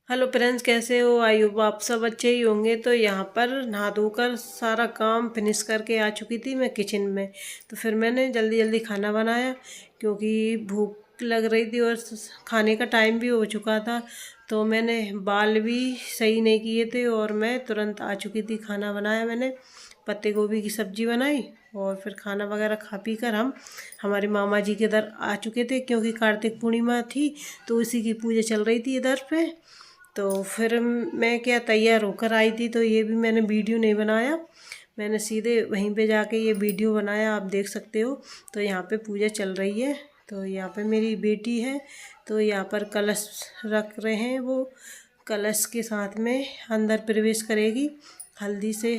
Hello friends, कैसे हो? I hope आप सब अच्छे ही होंगे। तो यहाँ पर नहा धोकर सारा काम फिनिश करके आ चुकी थी मैं किचन में। तो फिर मैंने जल्दी जल्दी खाना बनाया क्योंकि भूख लग रही थी और खाने का टाइम भी हो चुका था। तो मैंने बाल भी सही नहीं किए थे और मैं तुरंत आ चुकी थी। खाना बनाया मैंने, पत्ते गोभी की सब्ज़ी बनाई और फिर खाना वगैरह खा पी कर हम हमारे मामा जी के इधर आ चुके थे क्योंकि कार्तिक पूर्णिमा थी तो उसी की पूजा चल रही थी इधर पे। तो फिर मैं क्या तैयार होकर आई थी, तो ये भी मैंने वीडियो नहीं बनाया, मैंने सीधे वहीं पे जाके ये वीडियो बनाया। आप देख सकते हो। तो यहाँ पे पूजा चल रही है। तो यहाँ पे मेरी बेटी है, तो यहाँ पर कलश रख रहे हैं। वो कलश के साथ में अंदर प्रवेश करेगी, हल्दी से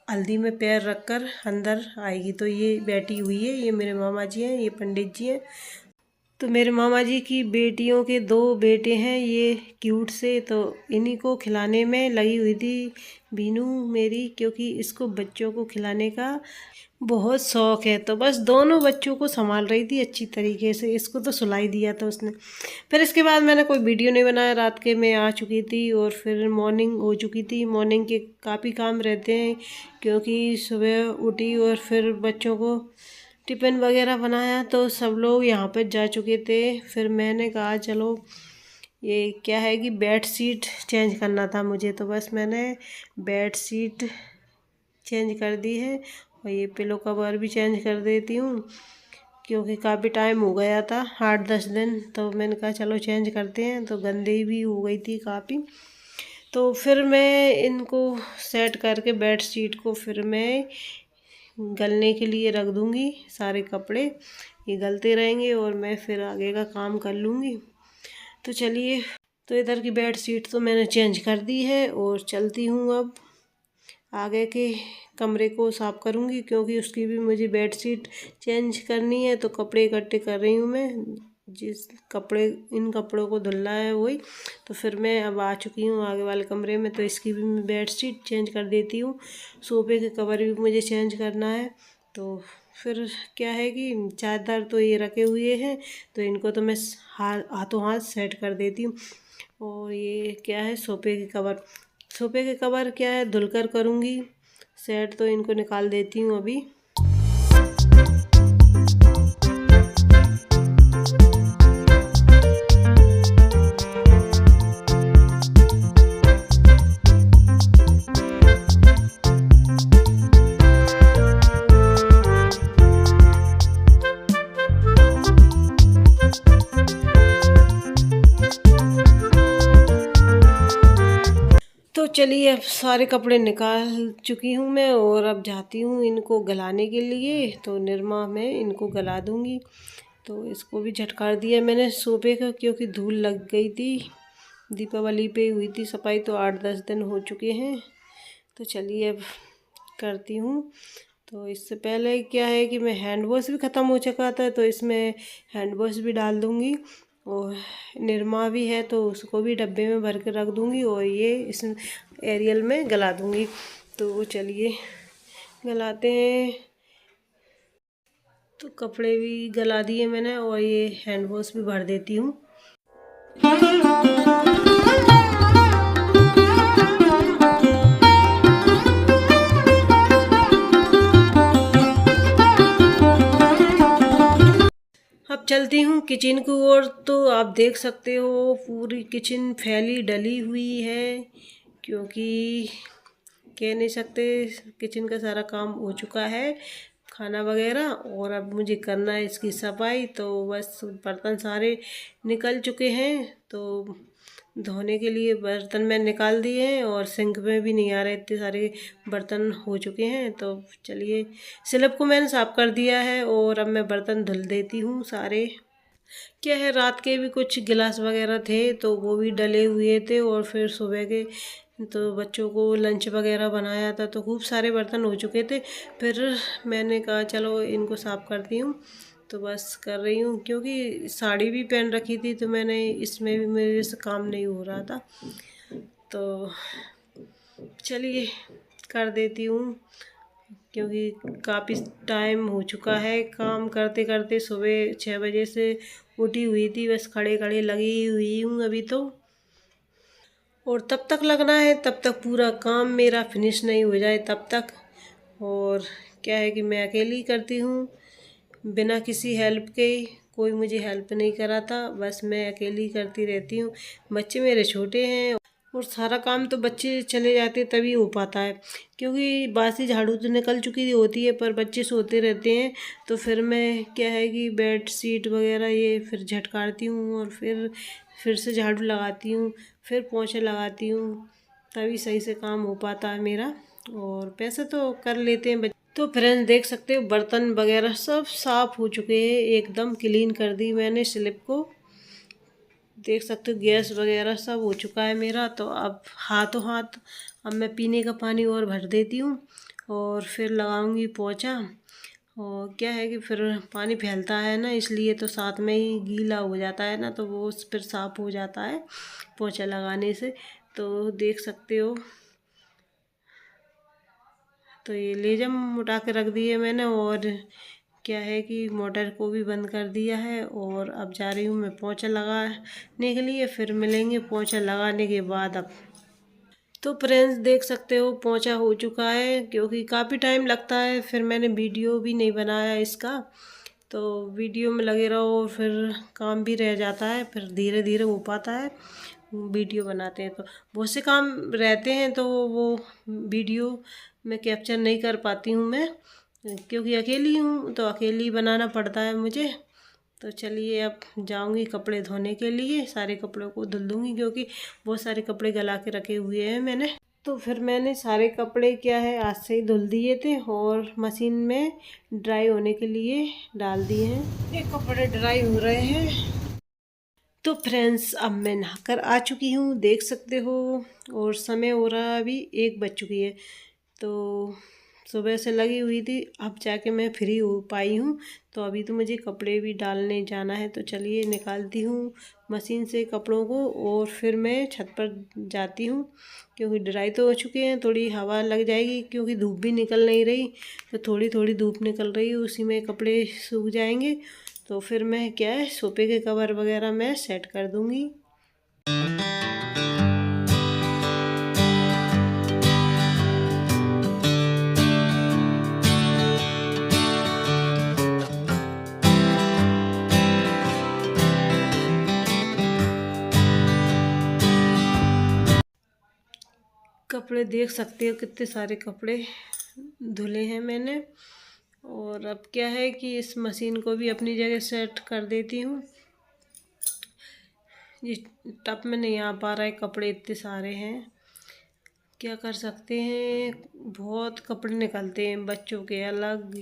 हल्दी में पैर रखकर अंदर आएगी। तो ये बैठी हुई है, ये मेरे मामा जी हैं, ये पंडित जी हैं। तो मेरे मामा जी की बेटियों के 2 बेटे हैं ये क्यूट से, तो इन्हीं को खिलाने में लगी हुई थी बीनू मेरी, क्योंकि इसको बच्चों को खिलाने का बहुत शौक़ है। तो बस दोनों बच्चों को संभाल रही थी अच्छी तरीके से। इसको तो सुला ही दिया था उसने। फिर इसके बाद मैंने कोई वीडियो नहीं बनाया। रात के मैं आ चुकी थी और फिर मॉर्निंग हो चुकी थी। मॉर्निंग के काफ़ी काम रहते हैं क्योंकि सुबह उठी और फिर बच्चों को टिफ़िन वगैरह बनाया। तो सब लोग यहाँ पर जा चुके थे। फिर मैंने कहा चलो, ये क्या है कि बेड शीट चेंज करना था मुझे, तो बस मैंने बेड शीट चेंज कर दी है और ये पिलो कवर भी चेंज कर देती हूँ क्योंकि काफ़ी टाइम हो गया था, 8-10 दिन। तो मैंने कहा चलो चेंज करते हैं। तो गंदी भी हो गई थी काफ़ी। तो फिर मैं इनको सेट करके बेड शीट को फिर मैं गलने के लिए रख दूँगी। सारे कपड़े ये गलते रहेंगे और मैं फिर आगे का काम कर लूँगी। तो चलिए, तो इधर की बेड शीट तो मैंने चेंज कर दी है और चलती हूँ अब आगे के कमरे को साफ़ करूँगी क्योंकि उसकी भी मुझे बेड शीट चेंज करनी है। तो कपड़े इकट्ठे कर रही हूँ मैं, जिस कपड़े इन कपड़ों को धुलना है वही। तो फिर मैं अब आ चुकी हूँ आगे वाले कमरे में, तो इसकी भी मैं बेड शीट चेंज कर देती हूँ। सोफे के कवर भी मुझे चेंज करना है। तो फिर क्या है कि चादर तो ये रखे हुए हैं, तो इनको तो मैं हाथों हाथ सेट कर देती हूँ। और ये क्या है, सोफे के कवर क्या है धुलकर करूँगी सेट। तो इनको निकाल देती हूँ अभी। तो चलिए, अब सारे कपड़े निकाल चुकी हूँ मैं और अब जाती हूँ इनको गलाने के लिए। तो निरमा में इनको गला दूँगी। तो इसको भी झटकार दिया मैंने सोफे का क्योंकि धूल लग गई थी। दीपावली पे हुई थी सफाई, तो 8-10 दिन हो चुके हैं। तो चलिए अब करती हूँ। तो इससे पहले क्या है कि मैं हैंड वॉश भी ख़त्म हो चुका था, तो इसमें हैंड वॉश भी डाल दूँगी और निरमा भी है तो उसको भी डब्बे में भर के रख दूँगी और ये इस एरियल में गला दूँगी। तो चलिए गलाते हैं। तो कपड़े भी गला दिए मैंने और ये हैंड वॉश भी भर देती हूँ। अब चलती हूँ किचन की ओर। तो आप देख सकते हो पूरी किचन फैली डली हुई है क्योंकि कह नहीं सकते, किचन का सारा काम हो चुका है, खाना वगैरह। और अब मुझे करना है इसकी सफाई। तो बस बर्तन सारे निकल चुके हैं, तो धोने के लिए बर्तन मैं निकाल दिए हैं और सिंक में भी नहीं आ रहे, इतने सारे बर्तन हो चुके हैं। तो चलिए, स्लैब को मैंने साफ़ कर दिया है और अब मैं बर्तन धुल देती हूँ सारे। क्या है, रात के भी कुछ गिलास वगैरह थे तो वो भी डले हुए थे और फिर सुबह के तो बच्चों को लंच वगैरह बनाया था, तो खूब सारे बर्तन हो चुके थे। फिर मैंने कहा चलो इनको साफ़ करती हूँ। तो बस कर रही हूँ क्योंकि साड़ी भी पहन रखी थी, तो मैंने इसमें भी मेरे से काम नहीं हो रहा था। तो चलिए कर देती हूँ क्योंकि काफ़ी टाइम हो चुका है काम करते करते। सुबह 6 बजे से उठी हुई थी, बस खड़े खड़े लगी हुई हूँ अभी। तो और तब तक लगना है, तब तक पूरा काम मेरा फिनिश नहीं हो जाए तब तक। और क्या है कि मैं अकेली करती हूँ बिना किसी हेल्प के, कोई मुझे हेल्प नहीं कराता, बस मैं अकेली करती रहती हूँ। बच्चे मेरे छोटे हैं और सारा काम तो बच्चे चले जाते तभी हो पाता है, क्योंकि बासी झाड़ू तो निकल चुकी होती है पर बच्चे सोते रहते हैं। तो फिर मैं क्या है कि बेड शीट वगैरह ये फिर झटकारती हूँ और फिर से झाड़ू लगाती हूँ, फिर पोंछे लगाती हूँ, तभी सही से काम हो पाता है मेरा। और पैसे तो कर लेते हैं बच्चे। तो फ्रेंड्स देख सकते हो बर्तन वगैरह सब साफ़ हो चुके हैं, एकदम क्लीन कर दी मैंने स्लिप को। देख सकते हो गैस वगैरह सब हो चुका है मेरा। तो अब हाथों हाथ अब मैं पीने का पानी और भर देती हूँ और फिर लगाऊंगी पोंछा। और क्या है कि फिर पानी फैलता है ना, इसलिए तो साथ में ही गीला हो जाता है ना, तो वो फिर साफ़ हो जाता है पोंछा लगाने से। तो देख सकते हो, तो ये लेजम उठा के रख दिए मैंने और क्या है कि मोटर को भी बंद कर दिया है। और अब जा रही हूँ मैं पोंछा लगाने के लिए, फिर मिलेंगे पोंछा लगाने के बाद। अब तो फ्रेंड्स देख सकते हो पोंछा हो चुका है, क्योंकि काफ़ी टाइम लगता है, फिर मैंने वीडियो भी नहीं बनाया इसका। तो वीडियो में लगे रहो फिर काम भी रह जाता है, फिर धीरे धीरे हो पाता है। वीडियो बनाते हैं तो बहुत से काम रहते हैं, तो वो वीडियो में कैप्चर नहीं कर पाती हूँ मैं, क्योंकि अकेली हूँ तो अकेली बनाना पड़ता है मुझे। तो चलिए अब जाऊंगी कपड़े धोने के लिए, सारे कपड़ों को धुल दूँगी, क्योंकि बहुत सारे कपड़े गला के रखे हुए हैं मैंने। तो फिर मैंने सारे कपड़े क्या है आज से ही धुल दिए थे और मशीन में ड्राई होने के लिए डाल दिए हैं। ये कपड़े ड्राई हो रहे हैं। तो फ्रेंड्स अब मैं नहाकर आ चुकी हूँ, देख सकते हो। और समय हो रहा अभी 1 बज चुकी है। तो सुबह से लगी हुई थी, अब जाके मैं फ्री हो पाई हूँ। तो अभी तो मुझे कपड़े भी डालने जाना है, तो चलिए निकालती हूँ मशीन से कपड़ों को और फिर मैं छत पर जाती हूँ, क्योंकि ड्राई तो हो चुके हैं। थोड़ी हवा लग जाएगी, क्योंकि धूप भी निकल नहीं रही, तो थोड़ी थोड़ी धूप निकल रही है, उसी में कपड़े सूख जाएंगे। तो फिर मैं क्या है सोफे के कवर वगैरह मैं सेट कर दूँगी। कपड़े देख सकते हो कितने सारे कपड़े धुले हैं मैंने। और अब क्या है कि इस मशीन को भी अपनी जगह सेट कर देती हूँ। ये टप में नहीं आ पा रहा है, कपड़े इतने सारे हैं, क्या कर सकते हैं। बहुत कपड़े निकलते हैं बच्चों के अलग,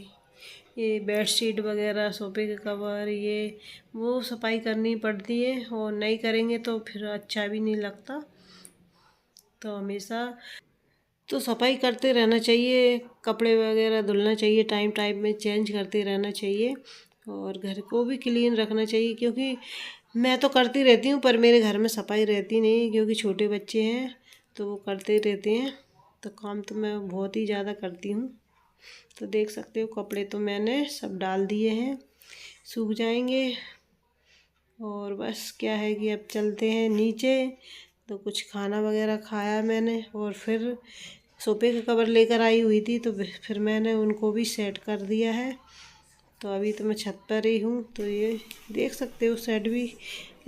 ये बेडशीट वगैरह, सोफे के कवर, ये वो सफाई करनी पड़ती है, और नहीं करेंगे तो फिर अच्छा भी नहीं लगता। तो हमेशा तो सफाई करते रहना चाहिए, कपड़े वगैरह धुलना चाहिए, टाइम टाइम में चेंज करते रहना चाहिए, और घर को भी क्लीन रखना चाहिए। क्योंकि मैं तो करती रहती हूँ पर मेरे घर में सफाई रहती नहीं, क्योंकि छोटे बच्चे हैं तो वो करते रहते हैं। तो काम तो मैं बहुत ही ज़्यादा करती हूँ। तो देख सकते हो कपड़े तो मैंने सब डाल दिए हैं, सूख जाएंगे। और बस क्या है कि अब चलते हैं नीचे। तो कुछ खाना वगैरह खाया मैंने, और फिर सोफे का कवर लेकर आई हुई थी, तो फिर मैंने उनको भी सेट कर दिया है। तो अभी तो मैं छत पर ही हूँ। तो ये देख सकते हो सेट भी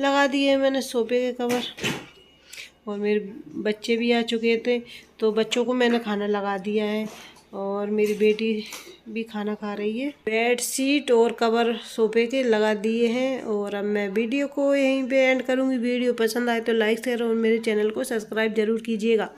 लगा दिए मैंने सोफे के कवर। और मेरे बच्चे भी आ चुके थे, तो बच्चों को मैंने खाना लगा दिया है, और मेरी बेटी भी खाना खा रही है। बेड शीट और कवर सोफे के लगा दिए हैं। और अब मैं वीडियो को यहीं पे एंड करूँगी। वीडियो पसंद आए तो लाइक शेयर और मेरे चैनल को सब्सक्राइब ज़रूर कीजिएगा।